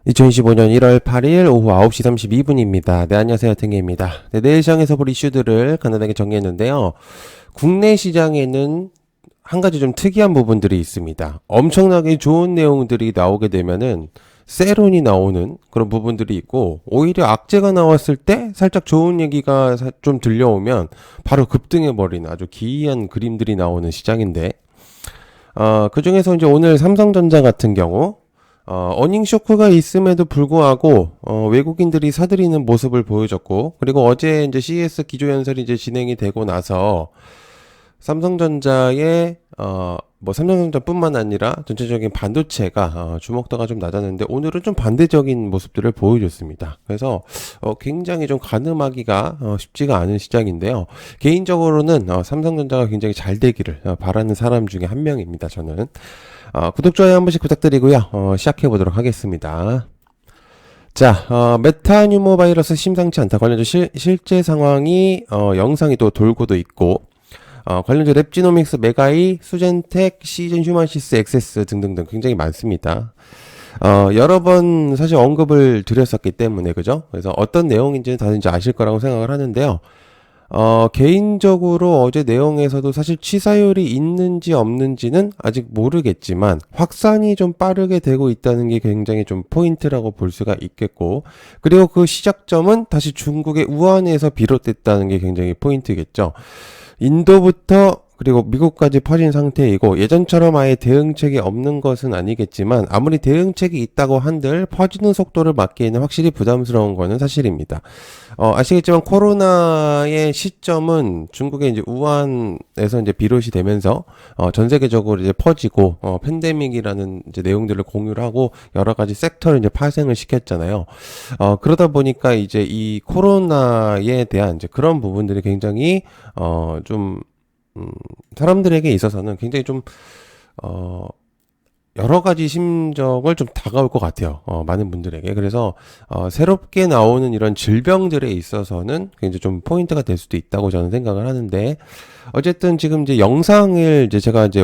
2025년 1월 8일 오후 9시 32분입니다. 네, 안녕하세요. 탱기입니다. 네, 내일 시장에서 볼 이슈들을 간단하게 정리했는데요. 국내 시장에는 한 가지 좀 특이한 부분들이 있습니다. 엄청나게 좋은 내용들이 나오게 되면은 세론이 나오는 그런 부분들이 있고, 오히려 악재가 나왔을 때 살짝 좋은 얘기가 좀 들려오면 바로 급등해버리는 아주 기이한 그림들이 나오는 시장인데, 그 중에서 이제 오늘 삼성전자 같은 경우, 어닝 쇼크가 있음에도 불구하고, 외국인들이 사들이는 모습을 보여줬고, 그리고 어제 이제 CES 기조연설이 이제 진행이 되고 나서, 삼성전자의, 삼성전자뿐만 아니라 전체적인 반도체가, 주목도가 좀 낮았는데, 오늘은 좀 반대적인 모습들을 보여줬습니다. 그래서, 굉장히 좀 가늠하기가, 쉽지가 않은 시장인데요. 개인적으로는, 삼성전자가 굉장히 잘 되기를, 바라는 사람 중에 한 명입니다, 저는. 구독, 좋아요 한 번씩 부탁드리고요. 시작해 보도록 하겠습니다. 자, 메타 뉴모 바이러스 심상치 않다. 관련주 실제 상황이, 영상이 또 돌고도 있고, 관련주 랩지노믹스, 메가이, 수젠텍, 시즌 휴먼시스, 엑세스 등등등 굉장히 많습니다. 여러 번 사실 언급을 드렸었기 때문에, 그죠? 그래서 어떤 내용인지는 다들 이제 아실 거라고 생각을 하는데요. 개인적으로 어제 내용에서도 사실 취사율이 있는지 없는지는 아직 모르겠지만 확산이 좀 빠르게 되고 있다는 게 굉장히 좀 포인트라고 볼 수가 있겠고, 그리고 그 시작점은 다시 중국의 우한에서 비롯됐다는 게 굉장히 포인트겠죠. 인도부터 그리고 미국까지 퍼진 상태이고, 예전처럼 아예 대응책이 없는 것은 아니겠지만 아무리 대응책이 있다고 한들 퍼지는 속도를 막기에는 확실히 부담스러운 거는 사실입니다. 아시겠지만 코로나의 시점은 중국의 이제 우한에서 이제 비롯이 되면서 전 세계적으로 이제 퍼지고 팬데믹이라는 이제 내용들을 공유를 하고 여러 가지 섹터를 이제 파생을 시켰잖아요. 그러다 보니까 이제 이 코로나에 대한 이제 그런 부분들이 굉장히 좀 사람들에게 있어서는 굉장히 좀, 여러 가지 심정을 좀 다가올 것 같아요. 많은 분들에게. 그래서, 새롭게 나오는 이런 질병들에 있어서는 굉장히 좀 포인트가 될 수도 있다고 저는 생각을 하는데, 어쨌든 지금 이제 영상을 이제 제가 이제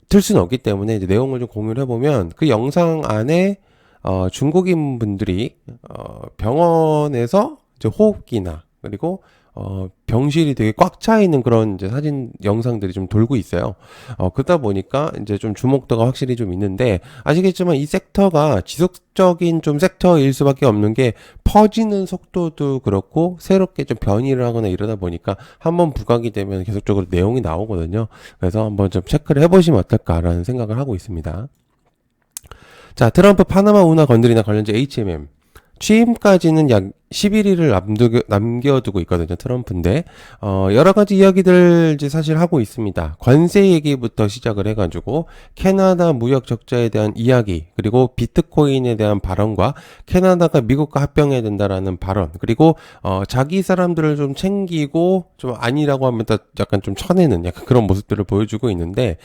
틀 수는 없기 때문에 이제 내용을 좀 공유를 해보면 그 영상 안에, 중국인 분들이, 병원에서 이제 호흡기나, 그리고 병실이 되게 꽉 차 있는 그런 이제 사진 영상들이 좀 돌고 있어요. 그러다 보니까 이제 좀 주목도가 확실히 좀 있는데, 아시겠지만 이 섹터가 지속적인 좀 섹터일 수밖에 없는 게 퍼지는 속도도 그렇고 새롭게 좀 변이를 하거나 이러다 보니까 한번 부각이 되면 계속적으로 내용이 나오거든요. 그래서 한번 좀 체크를 해보시면 어떨까라는 생각을 하고 있습니다. 자, 트럼프 파나마 운하 건드리나 관련주 HMM. 취임까지는 약 11일을 남겨두고 있거든요, 트럼프인데. 여러 가지 이야기들 이제 사실 하고 있습니다. 관세 얘기부터 시작을 해가지고, 캐나다 무역 적자에 대한 이야기, 그리고 비트코인에 대한 발언과, 캐나다가 미국과 합병해야 된다라는 발언, 그리고, 자기 사람들을 좀 챙기고, 좀 아니라고 하면 또 약간 좀 쳐내는 약간 그런 모습들을 보여주고 있는데,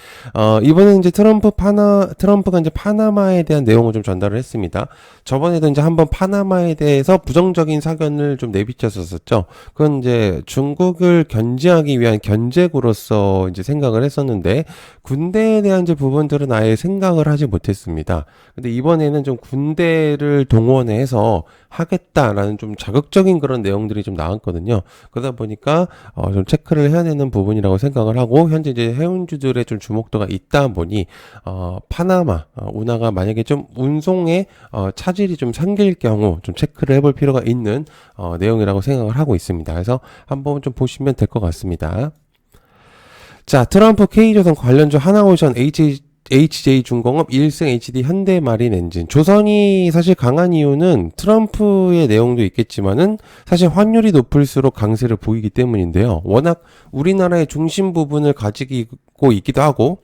이번에는 이제 트럼프가 이제 파나마에 대한 내용을 좀 전달을 했습니다. 저번에도 이제 한번 파나마에 대해서 부정적인 사견을 좀 내비쳤었죠. 그건 이제 중국을 견제하기 위한 견제구로서 이제 생각을 했었는데, 군대에 대한 이제 부분들은 아예 생각을 하지 못했습니다. 근데 이번에는 좀 군대를 동원해서 하겠다라는 좀 자극적인 그런 내용들이 좀 나왔거든요. 그러다 보니까 좀 체크를 해야 되는 부분이라고 생각을 하고, 현재 이제 해운주들의 좀 주목도가 있다 보니 파나마 운하가 만약에 좀 운송에 차질이 좀 생길 경우 좀 체크를 해볼 필요가 있는 내용이라고 생각을 하고 있습니다. 그래서 한번 좀 보시면 될 것 같습니다. 자, 트럼프 K조선 관련주 하나오션 HJ중공업, 일승 HD 현대마린 엔진. 조선이 사실 강한 이유는 트럼프의 내용도 있겠지만은 사실 환율이 높을수록 강세를 보이기 때문인데요. 워낙 우리나라의 중심 부분을 가지고 있기도 하고,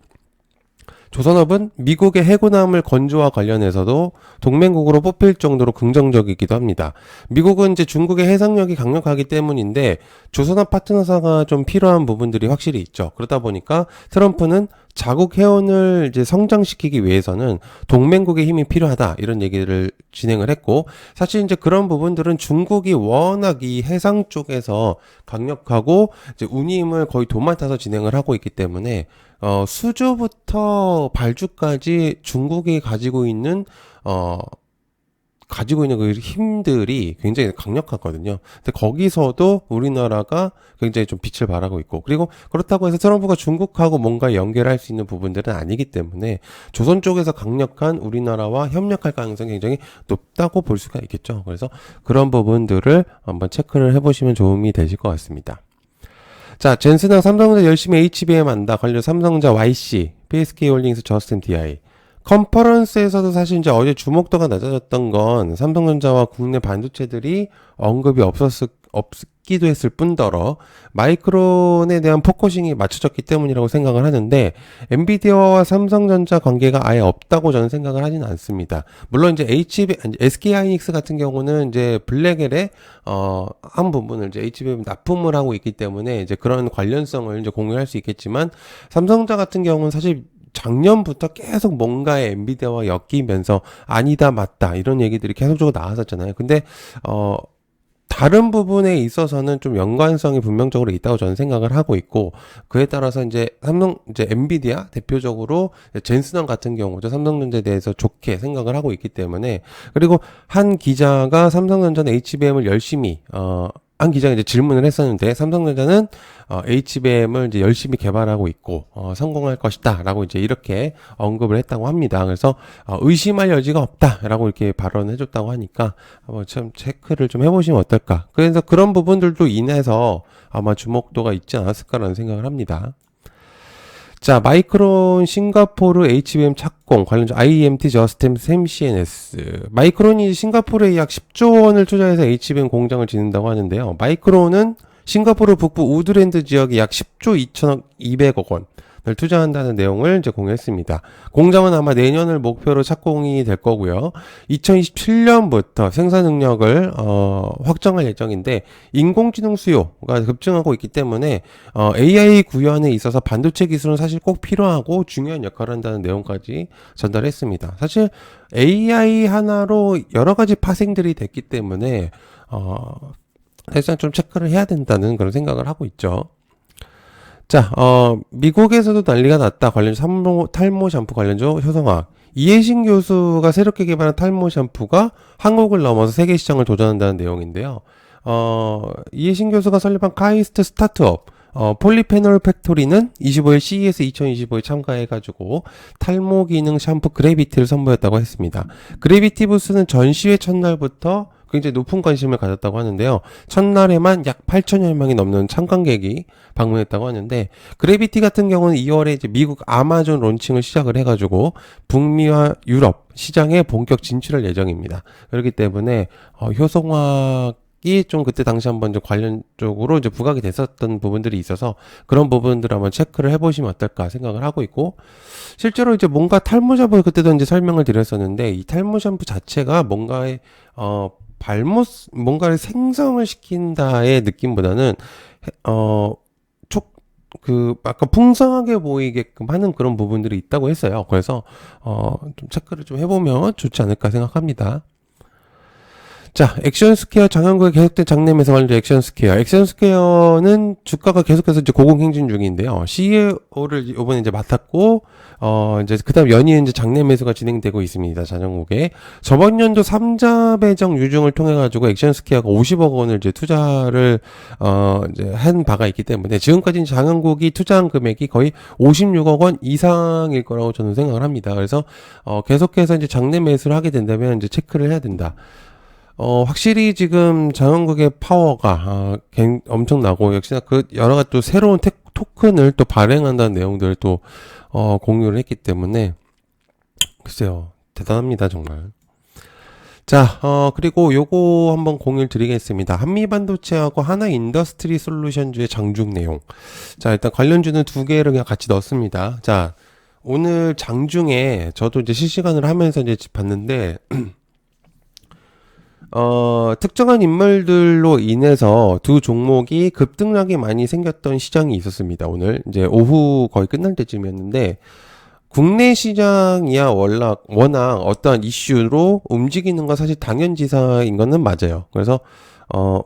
조선업은 미국의 해군함을 건조와 관련해서도 동맹국으로 뽑힐 정도로 긍정적이기도 합니다. 미국은 이제 중국의 해상력이 강력하기 때문인데 조선업 파트너사가 좀 필요한 부분들이 확실히 있죠. 그러다 보니까 트럼프는 자국 해운을 이제 성장시키기 위해서는 동맹국의 힘이 필요하다, 이런 얘기를 진행을 했고, 사실 이제 그런 부분들은 중국이 워낙 이 해상 쪽에서 강력하고 이제 운임을 거의 도맡아서 진행을 하고 있기 때문에 수주부터 발주까지 중국이 가지고 있는 가지고 있는 그 힘들이 굉장히 강력하거든요. 근데 거기서도 우리나라가 굉장히 좀 빛을 발하고 있고, 그리고 그렇다고 해서 트럼프가 중국하고 뭔가 연결할 수 있는 부분들은 아니기 때문에 조선 쪽에서 강력한 우리나라와 협력할 가능성이 굉장히 높다고 볼 수가 있겠죠. 그래서 그런 부분들을 한번 체크를 해보시면 도움이 되실 것 같습니다. 자, 젠슨하고 삼성전자 열심히 HBM 한다. 관련 삼성전자 YC, PSK홀딩스, 저스틴 DI. 컨퍼런스에서도 사실 이제 어제 주목도가 낮아졌던 건 삼성전자와 국내 반도체들이 언급이 없기도 했을 뿐더러 마이크론에 대한 포커싱이 맞춰졌기 때문이라고 생각을 하는데, 엔비디아와 삼성전자 관계가 아예 없다고 저는 생각을 하지는 않습니다. 물론 이제 SK하이닉스 같은 경우는 이제 블랙엘의 한 부분을 이제 HBM 납품을 하고 있기 때문에 이제 그런 관련성을 이제 공유할 수 있겠지만, 삼성전자 같은 경우는 사실 작년부터 계속 뭔가에 엔비디아와 엮이면서 아니다 맞다 이런 얘기들이 계속적으로 나왔었잖아요. 근데 다른 부분에 있어서는 좀 연관성이 분명적으로 있다고 저는 생각을 하고 있고, 그에 따라서 이제 엔비디아 대표적으로 젠슨원 같은 경우도 삼성전자에 대해서 좋게 생각을 하고 있기 때문에, 그리고 한 기자가 삼성전자는 HBM을 열심히 한 기자가 이제 질문을 했었는데, 삼성전자는 HBM을 이제 열심히 개발하고 있고 성공할 것이다라고 이제 이렇게 언급을 했다고 합니다. 그래서 의심할 여지가 없다라고 이렇게 발언을 해줬다고 하니까 참 체크를 좀 해보시면 어떨까. 그래서 그런 부분들도 인해서 아마 주목도가 있지 않았을까라는 생각을 합니다. 자, 마이크론 싱가포르 HBM 착공 관련주 IMT 저스템 샘CNS. 마이크론이 싱가포르에 약 10조 원을 투자해서 HBM 공장을 짓는다고 하는데요. 마이크론은 싱가포르 북부 우드랜드 지역에 약 10조 2,200억 원을 투자한다는 내용을 이제 공유했습니다. 공장은 아마 내년을 목표로 착공이 될 거고요. 2027년부터 생산 능력을 확정할 예정인데, 인공지능 수요가 급증하고 있기 때문에 AI 구현에 있어서 반도체 기술은 사실 꼭 필요하고 중요한 역할을 한다는 내용까지 전달했습니다. 사실 AI 하나로 여러 가지 파생들이 됐기 때문에 사실상 좀 체크를 해야 된다는 그런 생각을 하고 있죠. 자, 미국에서도 난리가 났다. 관련주 탈모 샴푸 관련주 효성학. 이해신 교수가 새롭게 개발한 탈모 샴푸가 한국을 넘어서 세계 시장을 도전한다는 내용인데요. 이해신 교수가 설립한 카이스트 스타트업 폴리페놀 팩토리는 25일 CES 2025에 참가해가지고 탈모 기능 샴푸 그래비티를 선보였다고 했습니다. 그래비티 부스는 전시회 첫날부터 굉장히 높은 관심을 가졌다고 하는데요. 첫날에만 약 8천여 명이 넘는 참관객이 방문했다고 하는데, 그래비티 같은 경우는 2월에 이제 미국 아마존 론칭을 시작을 해가지고 북미와 유럽 시장에 본격 진출할 예정입니다. 그렇기 때문에 효성화학이 좀 그때 당시 한번 좀 관련적으로 이제 부각이 됐었던 부분들이 있어서 그런 부분들을 한번 체크를 해보시면 어떨까 생각을 하고 있고, 실제로 이제 뭔가 탈모 샴푸 그때도 이제 설명을 드렸었는데, 이 탈모 샴푸 자체가 뭔가의 뭔가를 생성을 시킨다의 느낌보다는 약간 풍성하게 보이게끔 하는 그런 부분들이 있다고 했어요. 그래서 좀 체크를 좀 해보면 좋지 않을까 생각합니다. 자, 액션스퀘어 장현국의 계속된 장내 매수 관련 액션스퀘어. 액션스퀘어는 주가가 계속해서 이제 고공행진 중인데요. CEO를 이번에 이제 맡았고, 이제 그다음 연이은 이제 장내 매수가 진행되고 있습니다. 장현국에. 저번 연도 3자 배정 유증을 통해 가지고 액션스퀘어가 50억 원을 이제 투자를 이제 한 바가 있기 때문에 지금까지 장현국이 투자한 금액이 거의 56억 원 이상일 거라고 저는 생각을 합니다. 그래서 계속해서 이제 장내 매수를 하게 된다면 이제 체크를 해야 된다. 확실히 지금 장현국의 파워가 엄청나고, 역시나 그 여러 가지 또 새로운 토큰을 또 발행한다는 내용들을 또 공유를 했기 때문에 글쎄요, 대단합니다 정말. 자, 그리고 요거 한번 공유를 드리겠습니다. 한미반도체하고 하나인더스트리 솔루션주의 장중 내용. 자, 일단 관련주는 두 개를 그냥 같이 넣었습니다. 자, 오늘 장중에 저도 이제 실시간으로 하면서 이제 봤는데 특정한 인물들로 인해서 두 종목이 급등락이 많이 생겼던 시장이 있었습니다. 오늘 이제 오후 거의 끝날 때쯤이었는데, 국내 시장이야 워낙 어떠한 이슈로 움직이는 건 사실 당연지사인 거는 맞아요. 그래서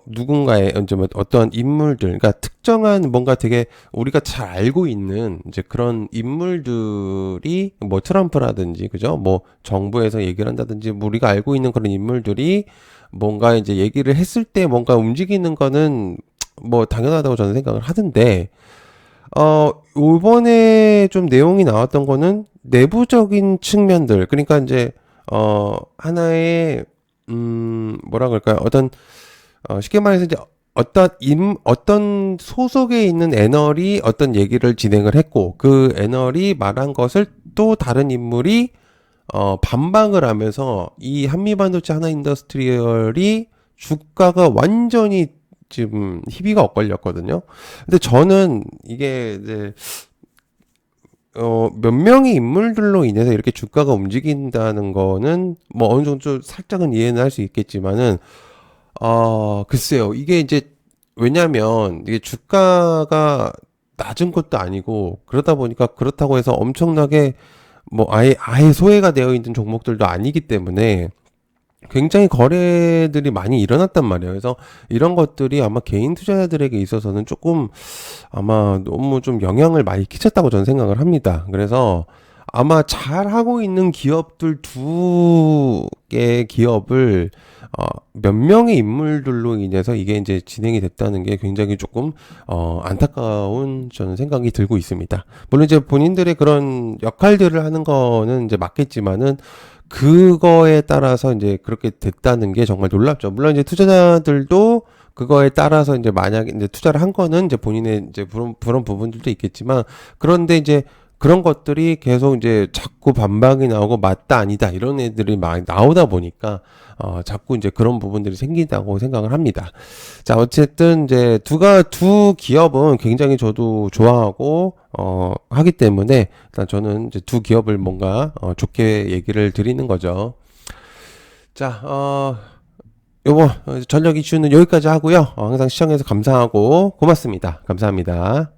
누군가의 이제 뭐 어떤 인물들, 그러니까 특정한 뭔가 되게 우리가 잘 알고 있는 이제 그런 인물들이 뭐 트럼프라든지, 그죠? 뭐 정부에서 얘기를 한다든지, 뭐 우리가 알고 있는 그런 인물들이 뭔가 이제 얘기를 했을 때 뭔가 움직이는 거는 뭐 당연하다고 저는 생각을 하던데, 요번에 좀 내용이 나왔던 거는 내부적인 측면들, 그러니까 이제, 하나의, 뭐라 그럴까요? 쉽게 말해서 이제 어떤 소속에 있는 애널이 어떤 얘기를 진행을 했고, 그 애널이 말한 것을 또 다른 인물이, 반박을 하면서 이 한미반도체 하나 인더스트리얼이 주가가 완전히 지금 희비가 엇갈렸거든요. 근데 저는 이게 이제 몇 명의 인물들로 인해서 이렇게 주가가 움직인다는 거는 뭐 어느 정도 좀 살짝은 이해는 할 수 있겠지만은 글쎄요. 이게 이제 왜냐면 이게 주가가 낮은 것도 아니고 그러다 보니까 그렇다고 해서 엄청나게 뭐 아예 소외가 되어 있는 종목들도 아니기 때문에 굉장히 거래들이 많이 일어났단 말이에요. 그래서 이런 것들이 아마 개인 투자자들에게 있어서는 조금 아마 너무 좀 영향을 많이 끼쳤다고 저는 생각을 합니다. 그래서 아마 잘 하고 있는 기업들 두 개의 기업을 몇 명의 인물들로 인해서 이게 이제 진행이 됐다는 게 굉장히 조금 안타까운 저는 생각이 들고 있습니다. 물론 이제 본인들의 그런 역할들을 하는 거는 이제 맞겠지만은 그거에 따라서 이제 그렇게 됐다는 게 정말 놀랍죠. 물론 이제 투자자들도 그거에 따라서 이제 만약에 이제 투자를 한 거는 이제 본인의 이제 그런 부분들도 있겠지만, 그런데 이제 그런 것들이 계속 이제 자꾸 반박이 나오고 맞다 아니다 이런 애들이 많이 나오다 보니까 자꾸 이제 그런 부분들이 생긴다고 생각을 합니다. 자, 어쨌든 이제 두 기업은 굉장히 저도 좋아하고 하기 때문에 일단 저는 이제 두 기업을 뭔가 좋게 얘기를 드리는 거죠. 자, 요거 전력 이슈는 여기까지 하고요. 항상 시청해서 감사하고 고맙습니다. 감사합니다.